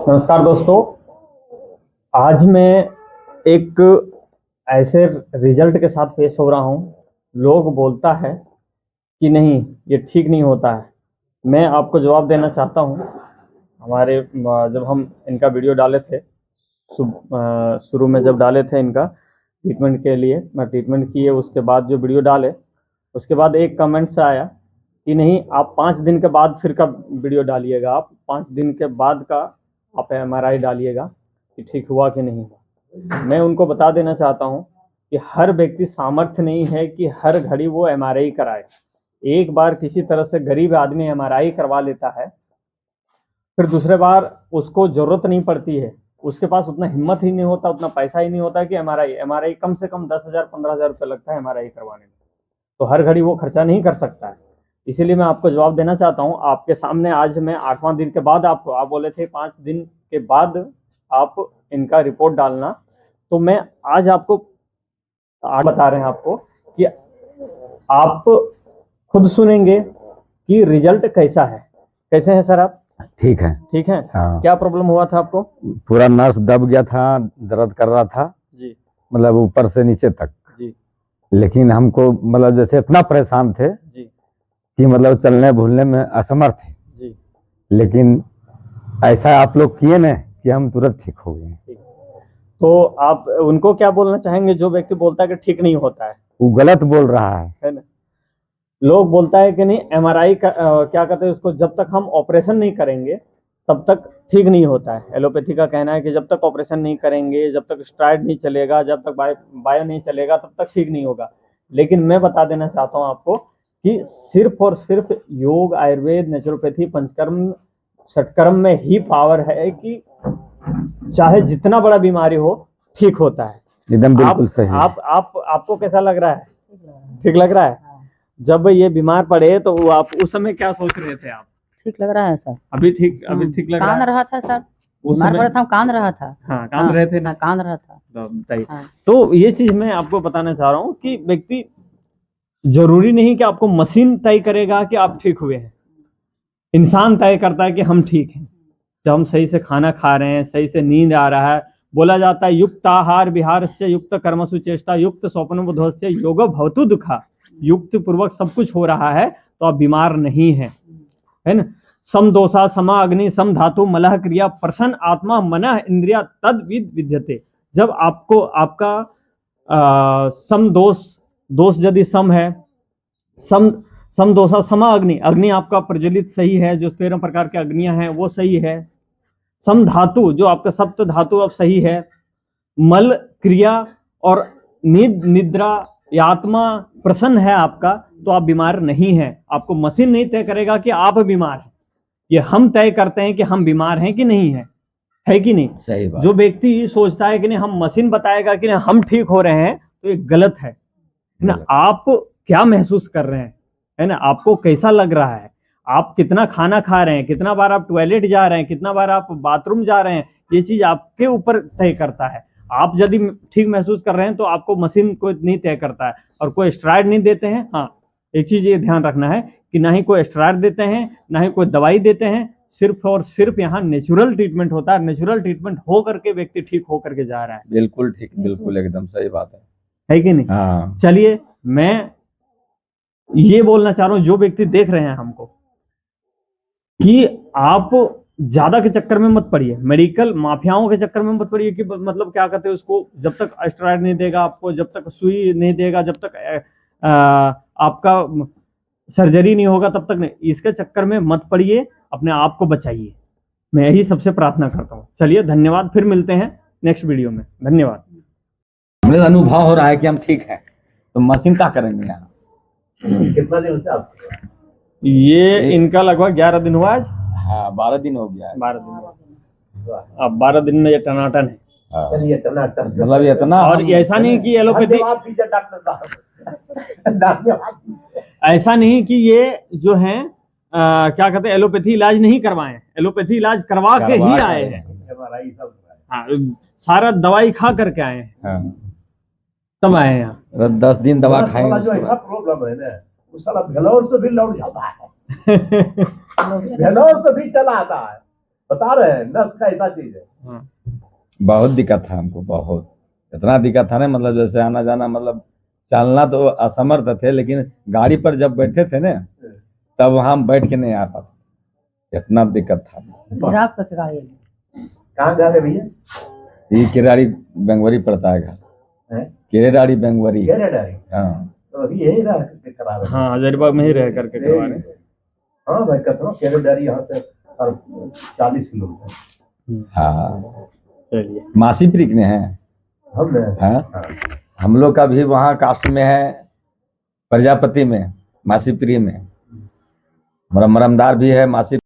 नमस्कार दोस्तों। आज मैं एक ऐसे रिजल्ट के साथ पेश हो रहा हूँ। लोग बोलता है कि नहीं, ये ठीक नहीं होता है। मैं आपको जवाब देना चाहता हूँ। हमारे जब हम इनका वीडियो डाले थे, शुरू में जब डाले थे इनका ट्रीटमेंट के लिए, मैं ट्रीटमेंट किए उसके बाद जो वीडियो डाले, उसके बाद एक कमेंट से आया कि नहीं, आप 5 दिन के बाद फिर का वीडियो डालिएगा, आप 5 दिन के बाद का आप MRI डालिएगा कि ठीक हुआ कि नहीं हुआ। मैं उनको बता देना चाहता हूँ कि हर व्यक्ति सामर्थ्य नहीं है कि हर घड़ी वो MRI कराए। एक बार किसी तरह से गरीब आदमी MRI करवा लेता है, फिर दूसरे बार उसको जरूरत नहीं पड़ती है, उसके पास उतना हिम्मत ही नहीं होता, उतना पैसा ही नहीं होता कि MRI कम से कम 10,000 15,000 रुपये लगता है MRI करवाने में। तो हर घड़ी वो खर्चा नहीं कर सकता है। इसीलिए मैं आपको जवाब देना चाहता हूँ आपके सामने। आज मैं 8वां दिन के बाद आपको, आप बोले थे 5 दिन के बाद आप इनका रिपोर्ट डालना, तो मैं आज आपको बता रहे हैं आपको कि आप खुद सुनेंगे कि रिजल्ट कैसा है। कैसे हैं सर आप? ठीक है। ठीक है। हाँ। क्या प्रॉब्लम हुआ था आपको? पूरा नस दब गया था, दर्द कर रहा था जी मतलब ऊपर से नीचे तक जी। लेकिन हमको मतलब जैसे इतना परेशान थे जी कि मतलब चलने भूलने में असमर्थ थे जी। लेकिन ऐसा आप लोग किए ना कि हम तुरंत ठीक हो गए। तो आप उनको क्या बोलना चाहेंगे जो व्यक्ति बोलता है कि ठीक नहीं होता है? वो गलत बोल रहा है ना। लोग बोलता है कि नहीं, MRI का क्या कहते हैं उसको, जब तक हम ऑपरेशन नहीं करेंगे तब तक ठीक नहीं होता है। एलोपैथी का कहना है कि जब तक ऑपरेशन नहीं करेंगे, जब तक स्टेरॉइड नहीं चलेगा, जब तक बायो नहीं चलेगा, तब तक ठीक नहीं होगा। लेकिन मैं बता देना चाहता हूँ आपको कि सिर्फ और सिर्फ योग, आयुर्वेद, नेचुरोपैथी, पंचकर्म, षटकर्म में ही पावर है कि चाहे जितना बड़ा बीमारी हो ठीक होता है। एकदम बिल्कुल सही है। आपको कैसा लग रहा है? ठीक लग रहा है। जब ये बीमार पड़े तो वो आप उस समय क्या सोच रहे थे आप? ठीक लग रहा है सर। अभी ठीक लग रहा कांद है? रहा था सर, उस बीमार समय पड़ा था, कांद रहा था। हाँ, कांद रहे थे ना? कांद रहा था। तो बताइए। हाँ। तो ये चीज मैं आपको बताना चाह रहा हूँ कि व्यक्ति, जरूरी नहीं कि आपको मशीन तय करेगा कि आप ठीक हुए हैं। इंसान तय करता है कि हम ठीक हैं। जब हम सही से खाना खा रहे हैं, सही से नींद आ रहा है, बोला जाता है युक्त आहार विहार से युक्त कर्मसु चेष्टा युक्त स्वप्न से योग भवतु दुखा। युक्त पूर्वक सब कुछ हो रहा है तो आप बीमार नहीं है ना। सम दोषा समा अग्नि सम धातु मलह क्रिया प्रसन्न आत्मा मन इंद्रिया तद विद्यते। जब आपको आपका सम दोष यदि सम है, सम दोषा समा अग्नि, अग्नि आपका प्रज्वलित सही है, जो 13 प्रकार के अग्नियां हैं वो सही है। सम धातु, जो आपका सप्त धातु अब सही है। मल क्रिया और निद्रा या आत्मा प्रसन्न है आपका, तो आप बीमार नहीं है। आपको मशीन नहीं तय करेगा कि आप बीमार हैं, ये हम तय करते हैं कि हम बीमार हैं कि नहीं है कि नहीं? सही बात। जो व्यक्ति सोचता है कि नहीं हम मशीन बताएगा कि नहीं हम ठीक हो रहे हैं, तो ये गलत है ना। आप क्या महसूस कर रहे हैं, है ना, आपको कैसा लग रहा है, आप कितना खाना खा रहे हैं, कितना बार आप टॉयलेट जा रहे हैं, कितना बार आप बाथरूम जा रहे हैं, ये चीज आपके ऊपर तय करता है। आप यदि ठीक महसूस कर रहे हैं तो आपको मशीन कोई नहीं तय करता है, और कोई स्टेरॉइड नहीं देते हैं। हाँ, एक चीज ये ध्यान रखना है कि ना ही कोई स्टेरॉइड देते हैं, ना ही कोई दवाई देते हैं। सिर्फ और सिर्फ यहाँ नेचुरल ट्रीटमेंट होता है। नेचुरल ट्रीटमेंट हो करके व्यक्ति ठीक हो करके जा रहा है। बिल्कुल ठीक, बिल्कुल एकदम सही बात है कि नहीं? हाँ। चलिए, मैं ये बोलना चाह रहा हूं जो व्यक्ति देख रहे हैं हमको, कि आप ज्यादा के चक्कर में मत पड़िए, मेडिकल माफियाओं के चक्कर में मत पड़िए कि मतलब क्या कहते हैं उसको, जब तक स्टेरॉइड नहीं देगा आपको, जब तक सुई नहीं देगा, जब तक आपका सर्जरी नहीं होगा, तब तक नहीं। इसके चक्कर में मत पड़िए, अपने आप को बचाइए। मैं यही सबसे प्रार्थना करता हूँ। चलिए, धन्यवाद। फिर मिलते हैं नेक्स्ट वीडियो में। धन्यवाद। हमें अनुभव हो रहा है कि हम ठीक हैं, तो मशीन क्या करेंगे यहाँ? कितना दिन से आप? ये इनका लगभग 11 दिन हुआ आज। हाँ, 12 दिन हो गया है। 12 दिन। अब 12 दिन में ये टनाटन है। चलिए, टनाटन मतलब इतना। और ऐसा नहीं कि एलोपैथी, ऐसा नहीं कि ये जो है क्या कहते हैं एलोपैथी इलाज नहीं करवाए, एलोपैथी इलाज करवा के ही आए हैं। हाँ, सारा दवाई खा करके आए हैं। हाँ। तब आए हैं यहाँ। 10 दिन दवा खाएंगे। जो ऐसा प्रॉब्लम है ना, वो साला भेलौर से भी लौट जाता है। भेलौर से भी चला आता है, बता रहे हैं नस का ऐसा चीज है। बहुत दिक्कत था हमको, बहुत इतना दिक्कत था ना, मतलब जैसे आना जाना, मतलब चलना तो असमर्थ थे, लेकिन गाड़ी पर जब बैठे थे ना तब हम बैठ के नहीं आ पाते, इतना दिक्कत था। जिराफ का गाड़ी कहाँ घर है भैया? ये किराड़ी बेंगवरी पड़ता है घर, हैं? किराड़ी बेंगवरी। कह रहे डायरी हाँ तो अभी यही रह के करा रहे हैं। हाँ हजारीबाग में ही रह करके करवा रहे हैं। हाँ भाई कहता हूँ केरल डायरी यहाँ से 40 किलोमीटर। हाँ, चलिए मासी प्रिक ने है। हम हाँ, हाँ हम लोग का भी वहाँ कास्ट में है, प्रजापति में, मासीपुरी में। हमारा मरमदार भी है मासी